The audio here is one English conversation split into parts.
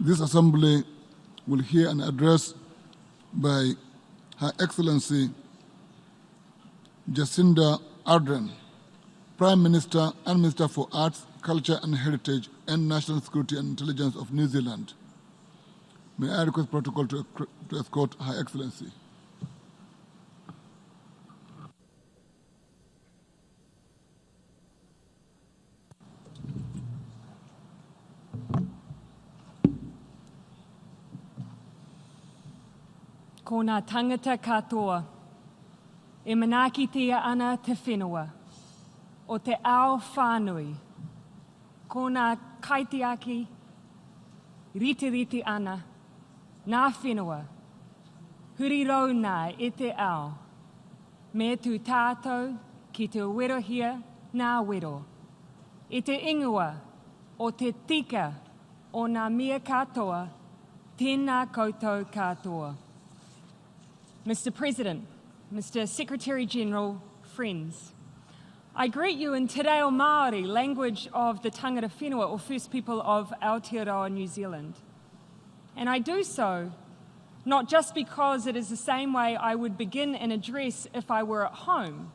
This Assembly will hear an address by Her Excellency Jacinda Ardern, Prime Minister and Minister for Arts, Culture and Heritage and National Security and Intelligence of New Zealand. May I request protocol to escort Her Excellency. Ko ngā tangata katoa, e manakitia ana te whenua, o te ao whānui, ko ngā kaitiaki, riti ana, ngā whenua, huri rau nā e te ao, me tu tātou ki te werohia ngā wero, e te ingoa o te tika o ngā mea katoa, tēnā koutou katoa. Mr. President, Mr. Secretary-General, friends, I greet you in Te Reo Māori, language of the tangata whenua, or First People of Aotearoa, New Zealand. And I do so not just because it is the same way I would begin an address if I were at home,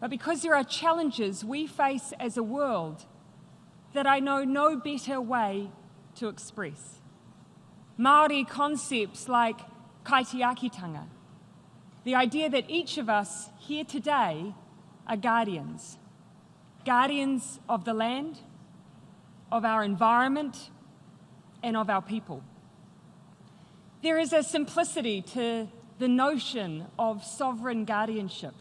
but because there are challenges we face as a world that I know no better way to express. Māori concepts like kaitiakitanga, the idea that each of us here today are guardians, guardians of the land, of our environment, and of our people. There is a simplicity to the notion of sovereign guardianship.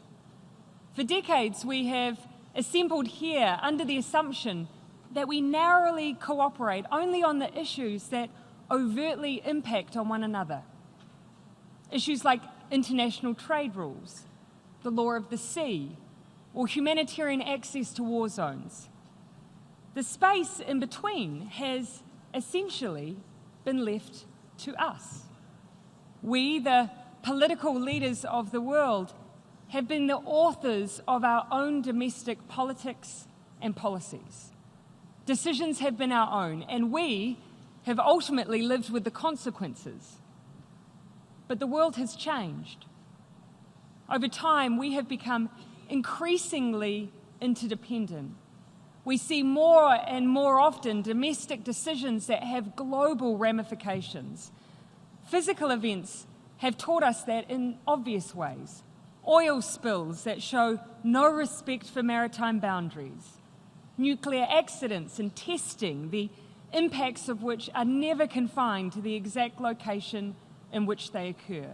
For decades, we have assembled here under the assumption that we narrowly cooperate only on the issues that overtly impact on one another. Issues like international trade rules, the law of the sea, or humanitarian access to war zones. The space in between has essentially been left to us. We, the political leaders of the world, have been the authors of our own domestic politics and policies. Decisions have been our own, and we have ultimately lived with the consequences. But the world has changed. Over time, we have become increasingly interdependent. We see more and more often domestic decisions that have global ramifications. Physical events have taught us that in obvious ways. Oil spills that show no respect for maritime boundaries. Nuclear accidents and testing, the impacts of which are never confined to the exact location in which they occur.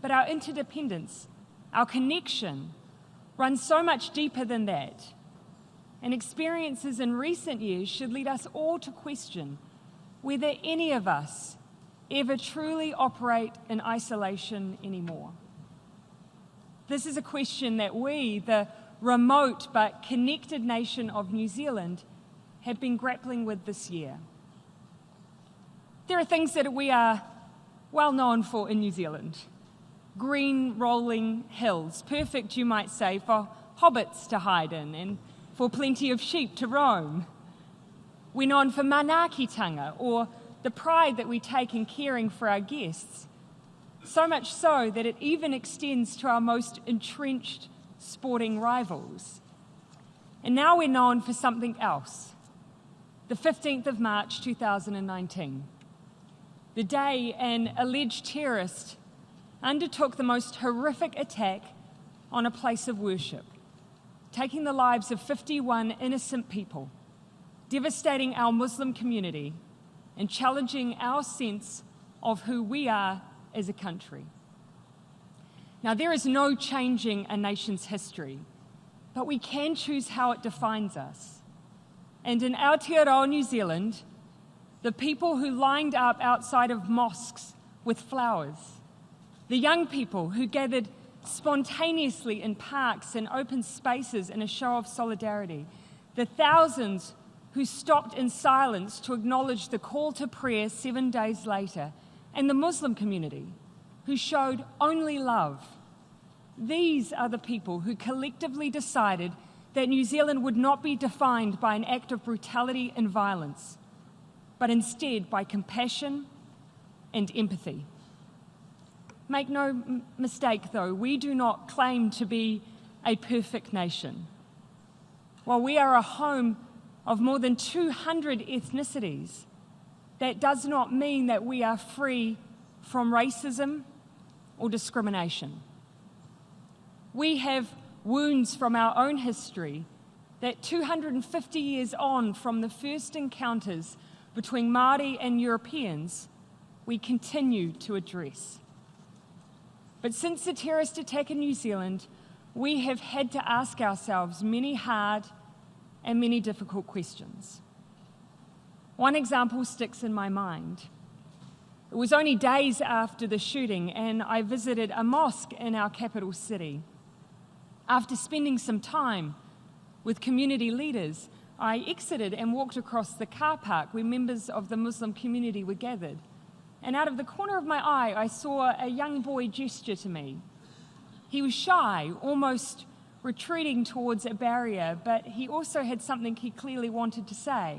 But our interdependence, our connection, runs so much deeper than that. And experiences in recent years should lead us all to question whether any of us ever truly operate in isolation anymore. This is a question that we, the remote but connected nation of New Zealand, have been grappling with this year. There are things that we are well known for in New Zealand. Green rolling hills, perfect, you might say, for hobbits to hide in and for plenty of sheep to roam. We're known for manaakitanga, or the pride that we take in caring for our guests, so much so that it even extends to our most entrenched sporting rivals. And now we're known for something else, the 15th of March 2019. The day an alleged terrorist undertook the most horrific attack on a place of worship, taking the lives of 51 innocent people, devastating our Muslim community, and challenging our sense of who we are as a country. Now, there is no changing a nation's history, but we can choose how it defines us. And in Aotearoa, New Zealand, the people who lined up outside of mosques with flowers, the young people who gathered spontaneously in parks and open spaces in a show of solidarity, the thousands who stopped in silence to acknowledge the call to prayer 7 days later, and the Muslim community who showed only love. These are the people who collectively decided that New Zealand would not be defined by an act of brutality and violence, but instead by compassion and empathy. Make no mistake, though, we do not claim to be a perfect nation. While we are a home of more than 200 ethnicities, that does not mean that we are free from racism or discrimination. We have wounds from our own history that 250 years on from the first encounters between Māori and Europeans, we continue to address. But since the terrorist attack in New Zealand, we have had to ask ourselves many hard and many difficult questions. One example sticks in my mind. It was only days after the shooting, and I visited a mosque in our capital city. After spending some time with community leaders, I exited and walked across the car park where members of the Muslim community were gathered. And out of the corner of my eye, I saw a young boy gesture to me. He was shy, almost retreating towards a barrier, but he also had something he clearly wanted to say.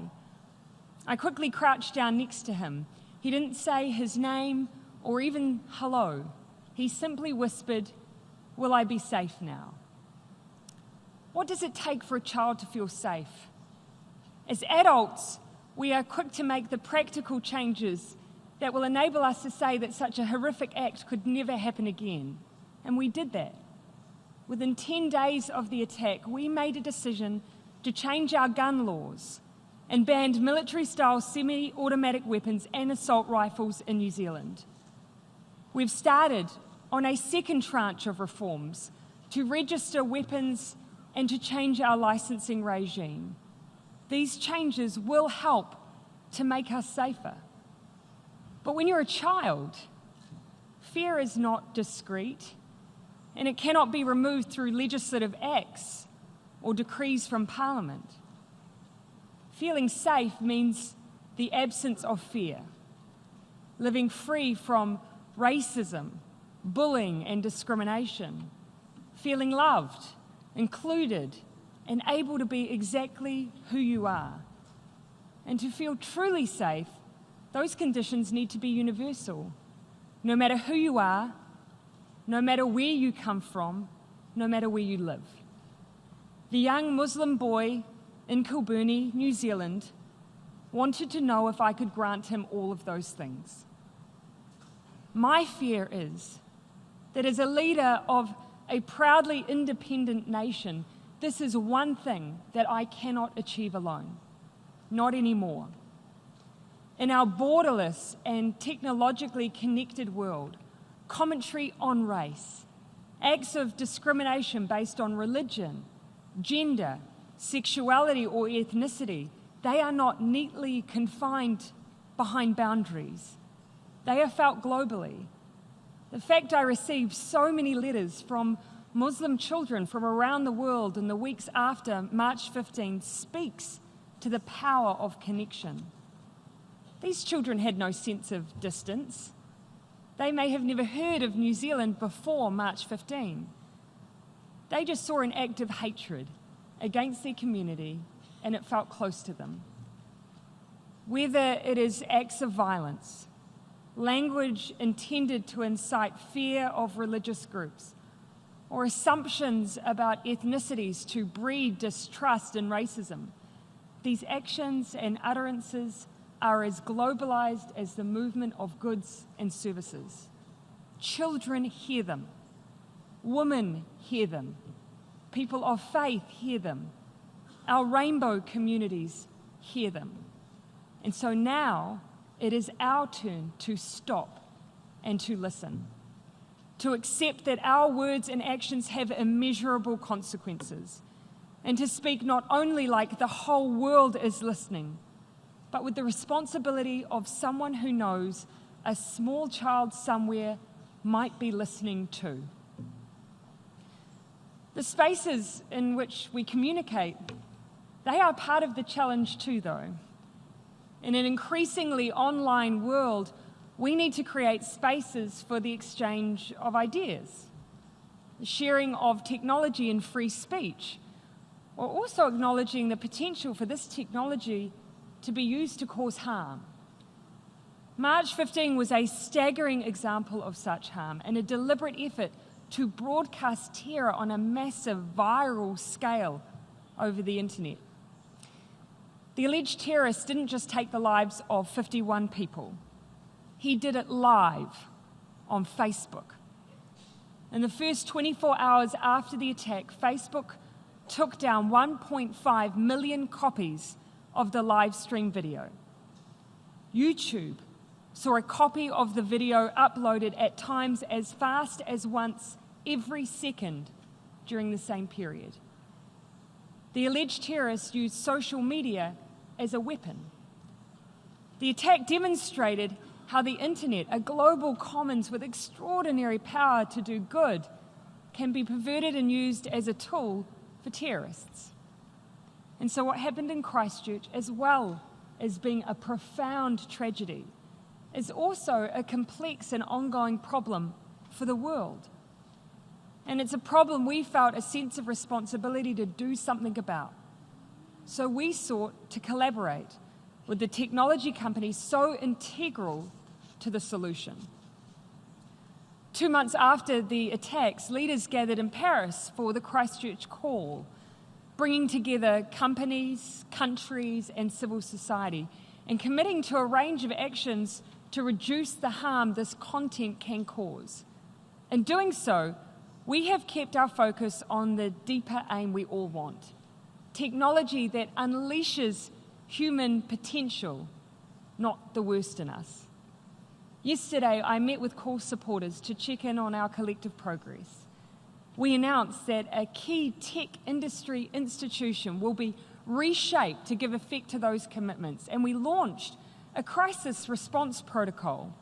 I quickly crouched down next to him. He didn't say his name or even hello. He simply whispered, "Will I be safe now?" What does it take for a child to feel safe? As adults, we are quick to make the practical changes that will enable us to say that such a horrific act could never happen again. And we did that. Within 10 days of the attack, we made a decision to change our gun laws and banned military-style semi-automatic weapons and assault rifles in New Zealand. We've started on a second tranche of reforms to register weapons and to change our licensing regime. These changes will help to make us safer. But when you're a child, fear is not discrete, and it cannot be removed through legislative acts or decrees from Parliament. Feeling safe means the absence of fear, living free from racism, bullying, and discrimination, feeling loved, included, and able to be exactly who you are. And to feel truly safe, those conditions need to be universal. No matter who you are, no matter where you come from, no matter where you live. The young Muslim boy in Kilburnie, New Zealand, wanted to know if I could grant him all of those things. My fear is that as a leader of a proudly independent nation, this is one thing that I cannot achieve alone. Not anymore. In our borderless and technologically connected world, commentary on race, acts of discrimination based on religion, gender, sexuality, or ethnicity, they are not neatly confined behind boundaries. They are felt globally. The fact I received so many letters from Muslim children from around the world in the weeks after March 15 speaks to the power of connection. These children had no sense of distance. They may have never heard of New Zealand before March 15. They just saw an act of hatred against their community, and it felt close to them. Whether it is acts of violence, language intended to incite fear of religious groups, or assumptions about ethnicities to breed distrust and racism, these actions and utterances are as globalized as the movement of goods and services. Children hear them. Women hear them. People of faith hear them. Our rainbow communities hear them. And so now it is our turn to stop and to listen, to accept that our words and actions have immeasurable consequences, and to speak not only like the whole world is listening, but with the responsibility of someone who knows a small child somewhere might be listening too. The spaces in which we communicate, they are part of the challenge too, though. In an increasingly online world, we need to create spaces for the exchange of ideas, the sharing of technology and free speech, while also acknowledging the potential for this technology to be used to cause harm. March 15 was a staggering example of such harm and a deliberate effort to broadcast terror on a massive viral scale over the internet. The alleged terrorist didn't just take the lives of 51 people. He did it live on Facebook. In the first 24 hours after the attack, Facebook took down 1.5 million copies of the live stream video. YouTube saw a copy of the video uploaded at times as fast as once every second during the same period. The alleged terrorist used social media as a weapon. The attack demonstrated how the internet, a global commons with extraordinary power to do good, can be perverted and used as a tool for terrorists. And so what happened in Christchurch, as well as being a profound tragedy, is also a complex and ongoing problem for the world. And it's a problem we felt a sense of responsibility to do something about. So we sought to collaborate with the technology companies so integral to the solution. 2 months after the attacks, leaders gathered in Paris for the Christchurch Call, bringing together companies, countries, and civil society, and committing to a range of actions to reduce the harm this content can cause. In doing so, we have kept our focus on the deeper aim we all want: technology that unleashes human potential, not the worst in us. Yesterday, I met with Call supporters to check in on our collective progress. We announced that a key tech industry institution will be reshaped to give effect to those commitments, and we launched a crisis response protocol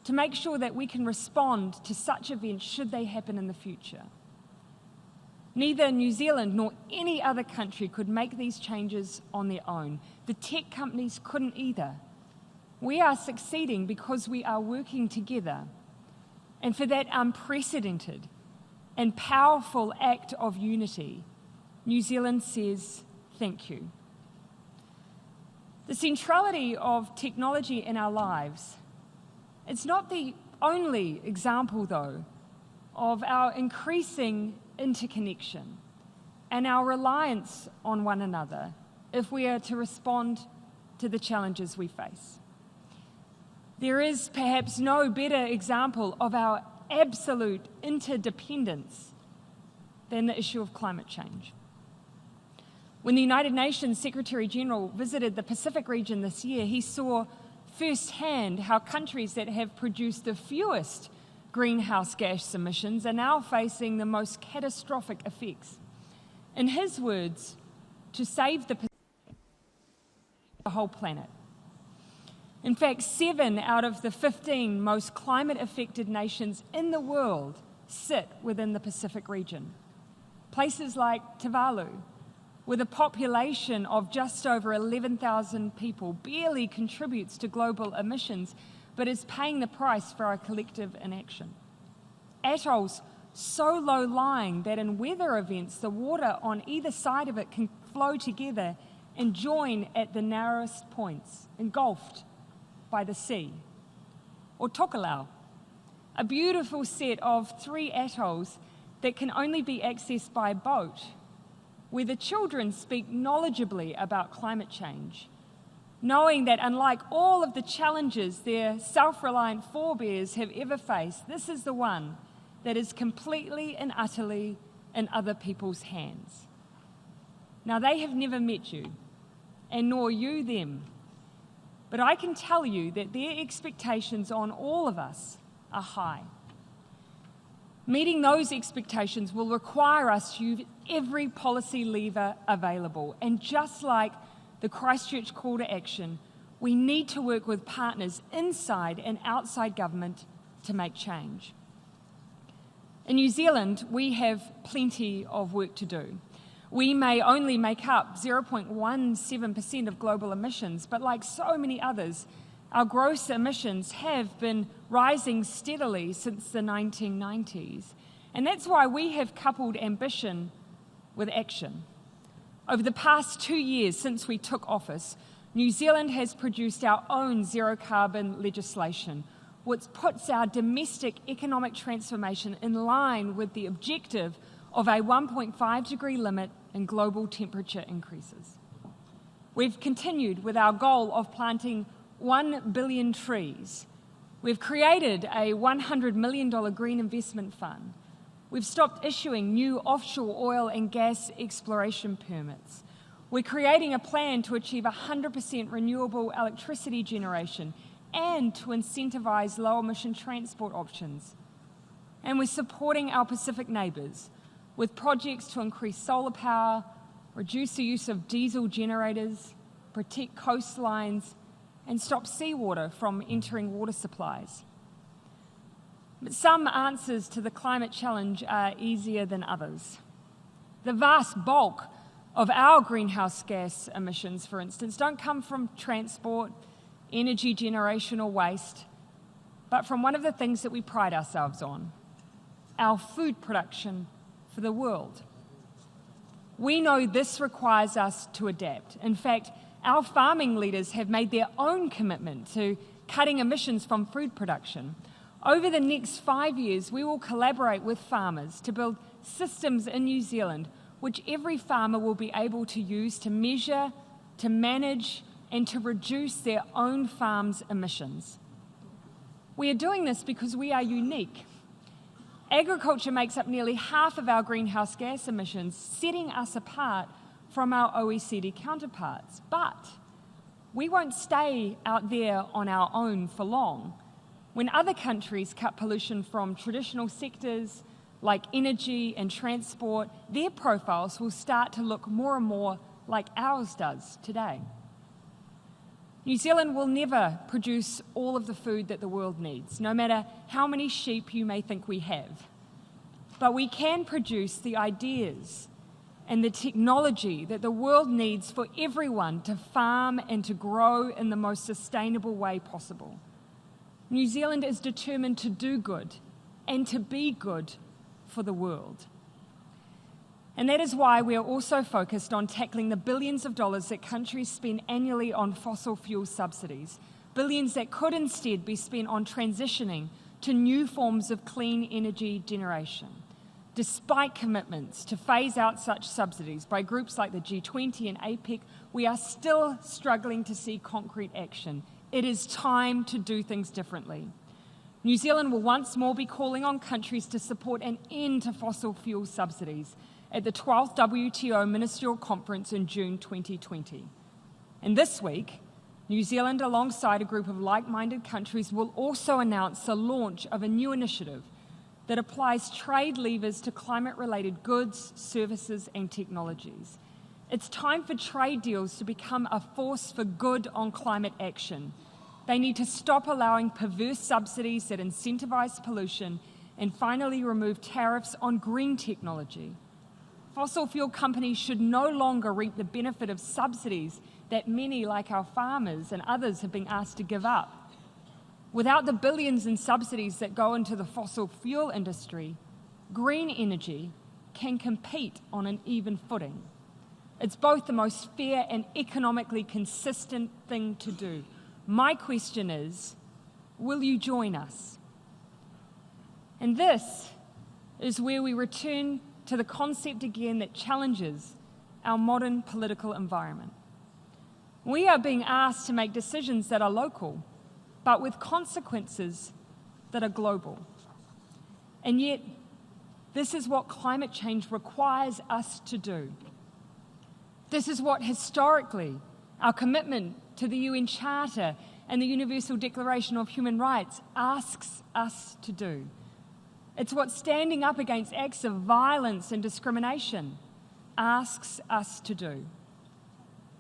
to make sure that we can respond to such events should they happen in the future. Neither New Zealand nor any other country could make these changes on their own. The tech companies couldn't either. We are succeeding because we are working together. And for that unprecedented and powerful act of unity, New Zealand says thank you. The centrality of technology in our lives, it's not the only example, though, of our increasing interconnection and our reliance on one another if we are to respond to the challenges we face. There is perhaps no better example of our absolute interdependence than the issue of climate change. When the United Nations Secretary General visited the Pacific region this year, he saw firsthand how countries that have produced the fewest greenhouse gas emissions are now facing the most catastrophic effects. In his words, to save the whole planet. In fact, 7 out of the 15 most climate-affected nations in the world sit within the Pacific region. Places like Tuvalu, with a population of just over 11,000 people, barely contributes to global emissions, but is paying the price for our collective inaction. Atolls so low-lying that in weather events, the water on either side of it can flow together and join at the narrowest points, engulfed by the sea. Or Tokelau, a beautiful set of 3 atolls that can only be accessed by boat, where the children speak knowledgeably about climate change, knowing that unlike all of the challenges their self-reliant forebears have ever faced, this is the one that is completely and utterly in other people's hands. Now, they have never met you, and nor you them, but I can tell you that their expectations on all of us are high. Meeting those expectations will require us to use every policy lever available. And just like the Christchurch call to action, we need to work with partners inside and outside government to make change. In New Zealand, we have plenty of work to do. We may only make up 0.17% of global emissions, but like so many others, our gross emissions have been rising steadily since the 1990s. And that's why we have coupled ambition with action. Over the past 2 years since we took office, New Zealand has produced our own zero-carbon legislation, which puts our domestic economic transformation in line with the objective of a 1.5-degree limit in global temperature increases. We've continued with our goal of planting 1 billion trees. We've created a $100 million green investment fund. We've stopped issuing new offshore oil and gas exploration permits. We're creating a plan to achieve 100% renewable electricity generation and to incentivize low-emission transport options. And we're supporting our Pacific neighbours with projects to increase solar power, reduce the use of diesel generators, protect coastlines, and stop seawater from entering water supplies. But some answers to the climate challenge are easier than others. The vast bulk of our greenhouse gas emissions, for instance, don't come from transport, energy generation or waste, but from one of the things that we pride ourselves on, our food production for the world. We know this requires us to adapt. In fact, our farming leaders have made their own commitment to cutting emissions from food production. Over the next 5 years, we will collaborate with farmers to build systems in New Zealand which every farmer will be able to use to measure, to manage, and to reduce their own farm's emissions. We are doing this because we are unique. Agriculture makes up nearly half of our greenhouse gas emissions, setting us apart from our OECD counterparts. But we won't stay out there on our own for long. When other countries cut pollution from traditional sectors like energy and transport, their profiles will start to look more and more like ours does today. New Zealand will never produce all of the food that the world needs, no matter how many sheep you may think we have. But we can produce the ideas and the technology that the world needs for everyone to farm and to grow in the most sustainable way possible. New Zealand is determined to do good and to be good for the world. And that is why we are also focused on tackling the billions of dollars that countries spend annually on fossil fuel subsidies, billions that could instead be spent on transitioning to new forms of clean energy generation. Despite commitments to phase out such subsidies by groups like the G20 and APEC, we are still struggling to see concrete action. It is time to do things differently. New Zealand will once more be calling on countries to support an end to fossil fuel subsidies at the 12th WTO Ministerial Conference in June 2020. And this week, New Zealand, alongside a group of like-minded countries, will also announce the launch of a new initiative that applies trade levers to climate-related goods, services, and technologies. It's time for trade deals to become a force for good on climate action. They need to stop allowing perverse subsidies that incentivize pollution and finally remove tariffs on green technology. Fossil fuel companies should no longer reap the benefit of subsidies that many, like our farmers and others, have been asked to give up. Without the billions in subsidies that go into the fossil fuel industry, green energy can compete on an even footing. It's both the most fair and economically consistent thing to do. My question is, will you join us? And this is where we return to the concept again that challenges our modern political environment. We are being asked to make decisions that are local, but with consequences that are global. And yet, this is what climate change requires us to do. This is what historically our commitment to the UN Charter and the Universal Declaration of Human Rights asks us to do. It's what standing up against acts of violence and discrimination asks us to do.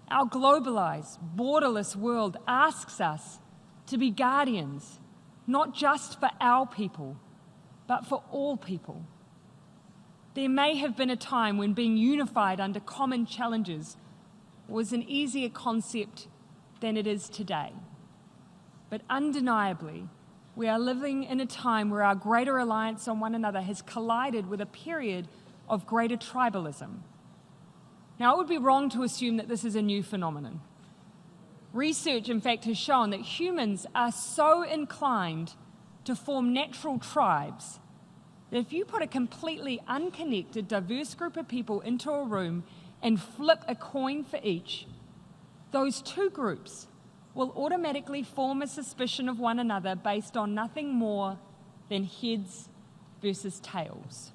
Our globalized, borderless world asks us to be guardians, not just for our people, but for all people. There may have been a time when being unified under common challenges was an easier concept than it is today. But undeniably, we are living in a time where our greater reliance on one another has collided with a period of greater tribalism. Now, it would be wrong to assume that this is a new phenomenon. Research, in fact, has shown that humans are so inclined to form natural tribes that if you put a completely unconnected, diverse group of people into a room and flip a coin for each, those two groups will automatically form a suspicion of one another based on nothing more than heads versus tails.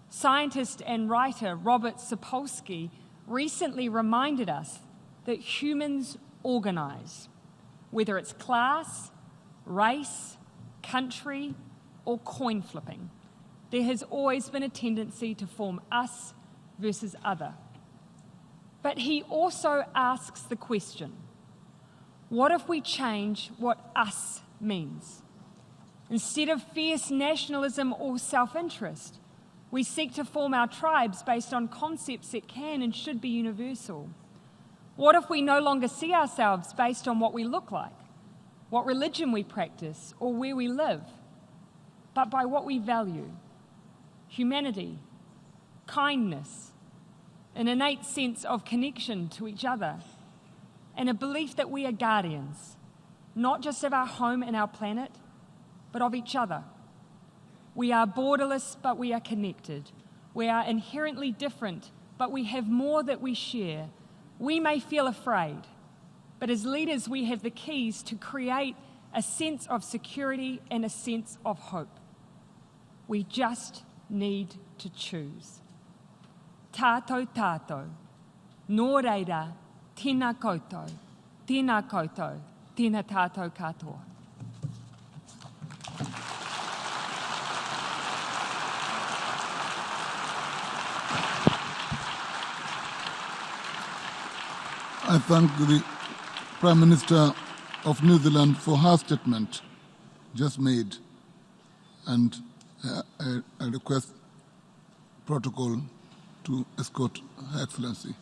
Scientist and writer Robert Sapolsky recently reminded us that humans organize, whether it's class, race, country, or coin flipping. There has always been a tendency to form us versus other. But he also asks the question, what if we change what us means? Instead of fierce nationalism or self-interest, we seek to form our tribes based on concepts that can and should be universal. What if we no longer see ourselves based on what we look like, what religion we practice, or where we live, but by what we value? Humanity, kindness, an innate sense of connection to each other, and a belief that we are guardians, not just of our home and our planet, but of each other. We are borderless, but we are connected. We are inherently different, but we have more that we share. We may feel afraid, but as leaders, we have the keys to create a sense of security and a sense of hope. We just need to choose. Tātou tātou, nō reira, tēnā koutou, tēnā koutou, tēnā tātou katoa. I thank the Prime Minister of New Zealand for her statement just made, and I request protocol to escort Her Excellency.